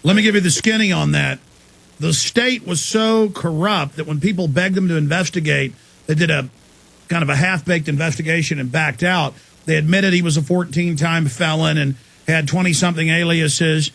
Let me give you the skinny on that. The state was so corrupt that when people begged them to investigate, they did a kind of a half-baked investigation and backed out. They admitted he was a 14-time felon and had 20-something aliases.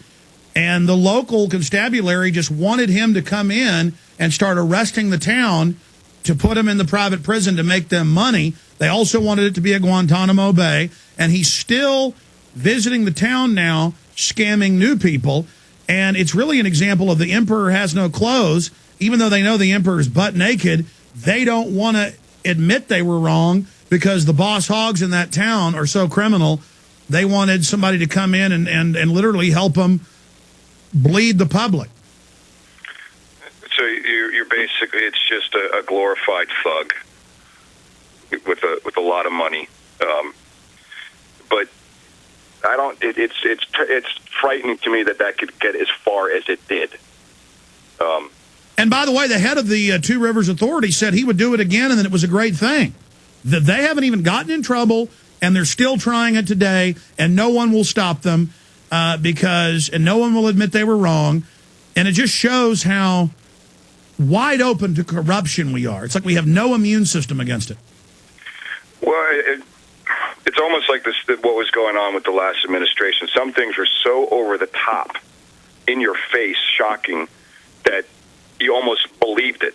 And the local constabulary just wanted him to come in and start arresting the town to put him in the private prison to make them money. They also wanted it to be a Guantanamo Bay. And he's still visiting the town now, scamming new people. And it's really an example of the emperor has no clothes. Even though they know the emperor's butt naked, they don't want to admit they were wrong because the boss hogs in that town are so criminal. They wanted somebody to come in and literally help them bleed the public. So you're basically, it's just a glorified thug with a lot of money. But I don't. It's frightening to me that could get as far as it did. And by the way, the head of the Two Rivers Authority said he would do it again, and that it was a great thing. That they haven't even gotten in trouble, and they're still trying it today, and no one will stop them and no one will admit they were wrong. And it just shows how wide open to corruption we are. It's like we have no immune system against it. Well, it's almost like what was going on with the last administration. Some things were so over the top, in your face, shocking, that you almost believed it.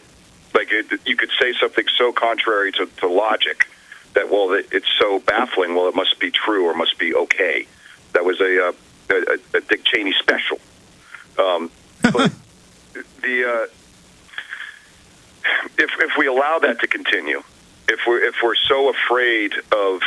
Like you could say something so contrary to logic that, well, it's so baffling, well, it must be true or must be okay. That was a Dick Cheney special. But if we allow that to continue, if we're so afraid of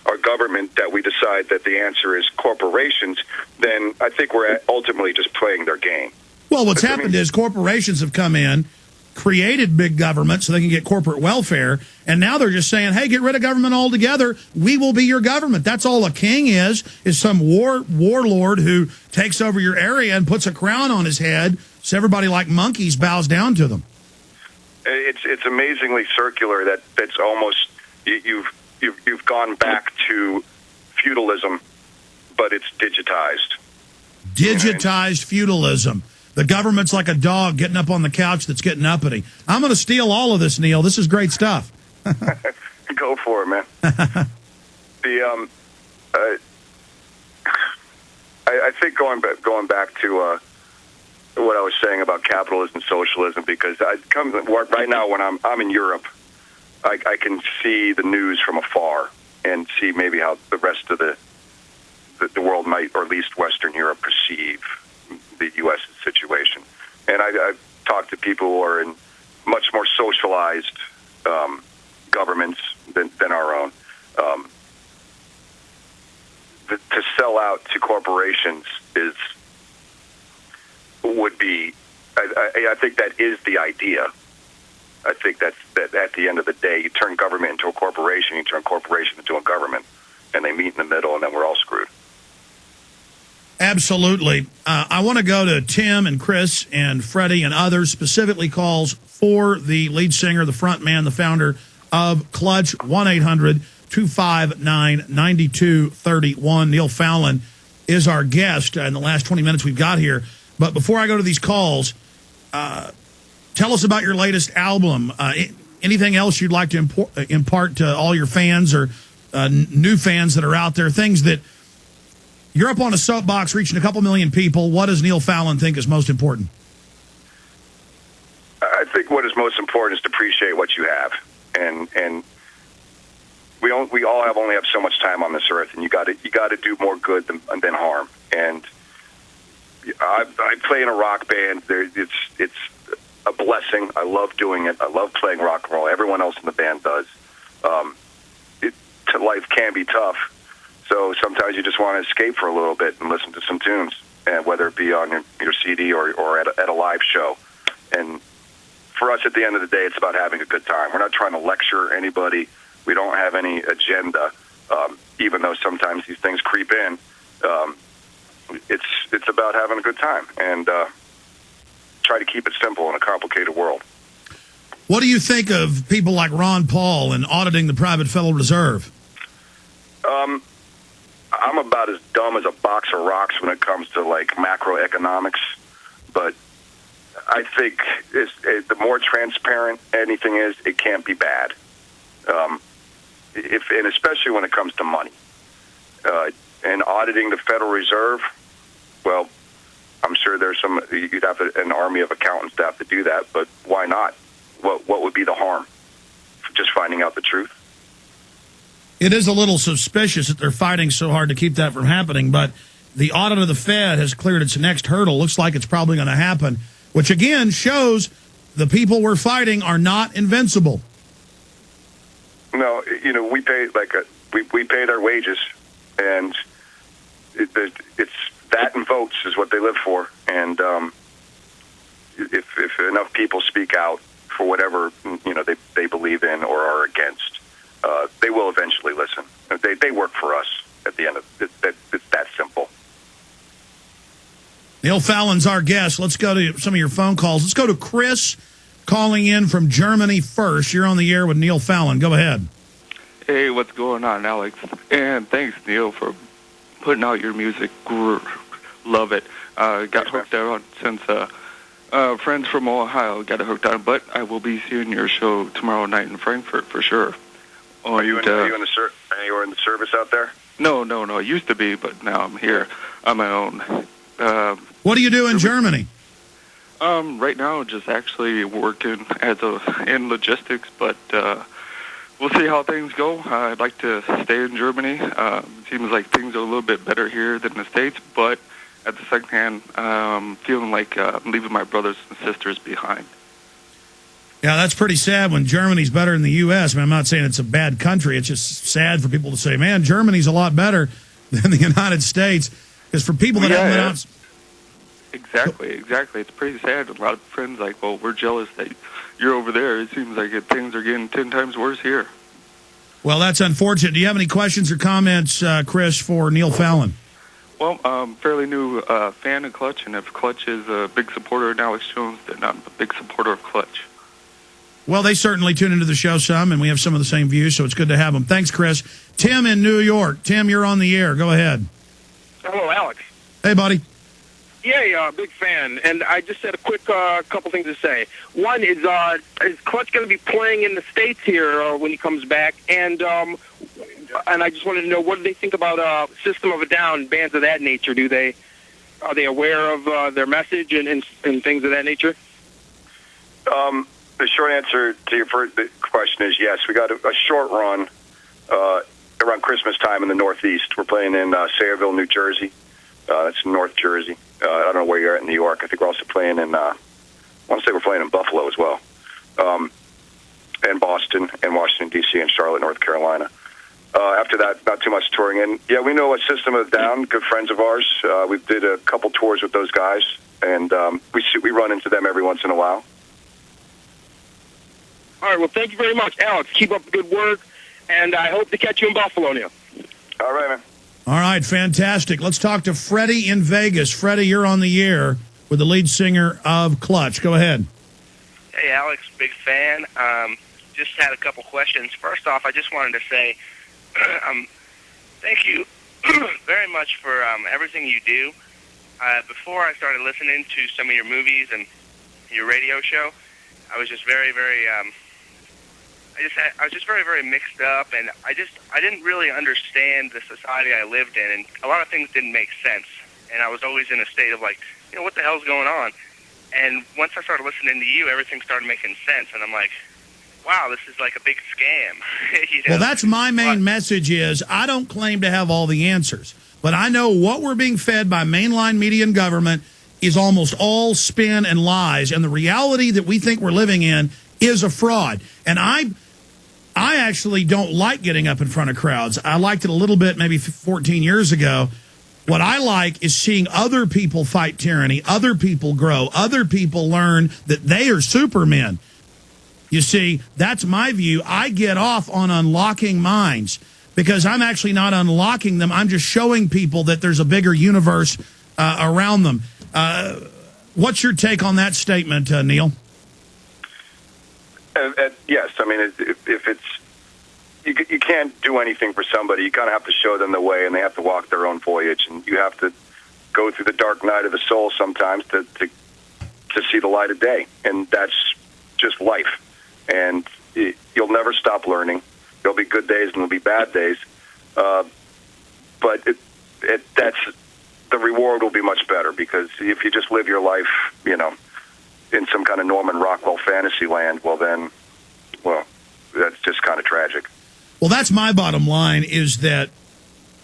our government that we decide that the answer is corporations, then I think we're ultimately just playing their game. Well, what's happened is corporations have come in, created big government so they can get corporate welfare, and now they're just saying, hey, get rid of government altogether. We will be your government. That's all a king is some warlord who takes over your area and puts a crown on his head so everybody like monkeys bows down to them. It's amazingly circular. That's almost you've gone back to feudalism, but it's digitized. Digitized feudalism. The government's like a dog getting up on the couch that's getting uppity. I'm going to steal all of this, Neil. This is great stuff. Go for it, man. I think going back to what I was saying about capitalism and socialism, because right now when I'm in Europe, I can see the news from afar and see maybe how the rest of the world might, or at least Western Europe, perceive the U.S. situation. And I've talked to people who are in much more socialized governments than our own. To sell out to corporations would be, I think that is the idea. I think that at the end of the day, you turn government into a corporation, you turn corporation into a government, and they meet in the middle, and then we're all screwed. Absolutely. I want to go to Tim and Chris and Freddie and others, specifically calls for the lead singer, the front man, the founder of Clutch, 1-800-259-9231. Neil Fallon is our guest in the last 20 minutes we've got here. But before I go to these calls, tell us about your latest album. Anything else you'd like to impart to all your fans or new fans that are out there, things that you're up on a soapbox reaching a couple million people. What does Neil Fallon think is most important? I think what is most important is to appreciate what you have, and we all only have so much time on this earth, and you got to do more good than harm. And I play in a rock band. It's a blessing. I love doing it. I love playing rock and roll. Everyone else in the band does. Life can be tough. So sometimes you just want to escape for a little bit and listen to some tunes, and whether it be on your CD or at a live show. And for us, at the end of the day, it's about having a good time. We're not trying to lecture anybody. We don't have any agenda, even though sometimes these things creep in. It's about having a good time and try to keep it simple in a complicated world. What do you think of people like Ron Paul and auditing the private Federal Reserve? I'm about as dumb as a box of rocks when it comes to like macroeconomics. But I think the more transparent anything is, it can't be bad. And especially when it comes to money. And auditing the Federal Reserve, well, I'm sure you'd have an army of accountants to have to do that, but why not? What would be the harm? Just finding out the truth? It is a little suspicious that they're fighting so hard to keep that from happening, but the audit of the Fed has cleared its next hurdle. Looks like it's probably going to happen, which again shows the people we're fighting are not invincible. No, we pay we pay their wages, and it's that and votes is what they live for. And if enough people speak out for whatever they believe in or are against, they will eventually listen. They work for us at the end of it. It's that simple. Neil Fallon's our guest. Let's go to some of your phone calls. Let's go to Chris calling in from Germany first. You're on the air with Neil Fallon. Go ahead. Hey, what's going on, Alex? And thanks, Neil, for putting out your music. Love it. Got hooked on since friends from Ohio got it hooked on. But I will be seeing your show tomorrow night in Frankfurt for sure. Are you in the service out there? No. I used to be, but now I'm here on my own. What do you do in Germany? Right now, just actually working in logistics, but we'll see how things go. I'd like to stay in Germany. It seems like things are a little bit better here than the States, but at the second hand, feeling like I'm leaving my brothers and sisters behind. Yeah, that's pretty sad when Germany's better than the U.S. I mean, I'm not saying it's a bad country. It's just sad for people to say, man, Germany's a lot better than the United States. Because for people that haven't been out... Exactly. It's pretty sad. A lot of friends like, well, we're jealous that you're over there. It seems like things are getting 10 times worse here. Well, that's unfortunate. Do you have any questions or comments, Chris, for Neil Fallon? Well, fairly new fan of Clutch, and if Clutch is a big supporter of Alex Jones, then I'm a big supporter of Clutch. Well, they certainly tune into the show some, and we have some of the same views, so it's good to have them. Thanks, Chris. Tim in New York. Tim, you're on the air. Go ahead. Hello, Alex. Hey, buddy. Yeah, big fan. And I just had a quick couple things to say. One is Clutch going to be playing in the States here when he comes back? And I just wanted to know, what do they think about System of a Down, bands of that nature? Are they aware of their message and things of that nature? The short answer to your first question is yes. We got a short run around Christmas time in the Northeast. We're playing in Sayreville, New Jersey. That's North Jersey. I don't know where you're at in New York. I think we're also playing in, I want to say we're playing in Buffalo as well, and Boston, and Washington, D.C., and Charlotte, North Carolina. After that, not too much touring. And, yeah, we know a System of a Down, good friends of ours. We did a couple tours with those guys, and we run into them every once in a while. All right, well, thank you very much, Alex. Keep up the good work, and I hope to catch you in Buffalo, Neil. All right, man. All right, fantastic. Let's talk to Freddie in Vegas. Freddie, you're on the air with the lead singer of Clutch. Go ahead. Hey, Alex, big fan. Just had a couple questions. First off, I just wanted to say thank you very much for everything you do. Before I started listening to some of your movies and your radio show, I was just very, very very mixed up, and I didn't really understand the society I lived in, and a lot of things didn't make sense. And I was always in a state of like, what the hell's going on? And once I started listening to you, everything started making sense, and I'm like, wow, this is like a big scam. Well, that's my main message is I don't claim to have all the answers, but I know what we're being fed by mainline media and government is almost all spin and lies, and the reality that we think we're living in is a fraud. And I actually don't like getting up in front of crowds. I liked it a little bit maybe 14 years ago. What I like is seeing other people fight tyranny, other people grow, other people learn that they are supermen. You see, that's my view. I get off on unlocking minds because I'm actually not unlocking them. I'm just showing people that there's a bigger universe around them. What's your take on that statement, Neil? Yes, I mean, if it's you can't do anything for somebody. You kind of have to show them the way, and they have to walk their own voyage, and you have to go through the dark night of the soul sometimes to to see the light of day, and that's just life. And you'll never stop learning. There'll be good days and there'll be bad days, but that's the reward will be much better, because if you just live your life, in some kind of Norman Rockwell fantasy land, well, that's just kind of tragic. Well, that's my bottom line, is that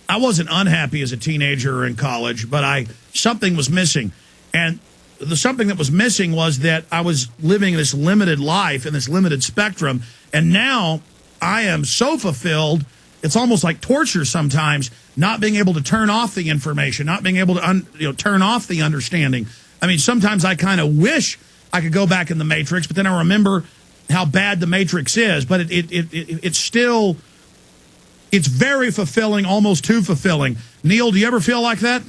I wasn't unhappy as a teenager or in college, but something was missing. And the something that was missing was that I was living this limited life in this limited spectrum. And now I am so fulfilled, it's almost like torture sometimes, not being able to turn off the information, not being able to turn off the understanding. I mean, sometimes I kind of wish I could go back in the Matrix, but then I remember how bad the Matrix is. But it's still, it's very fulfilling, almost too fulfilling. Neil, do you ever feel like that?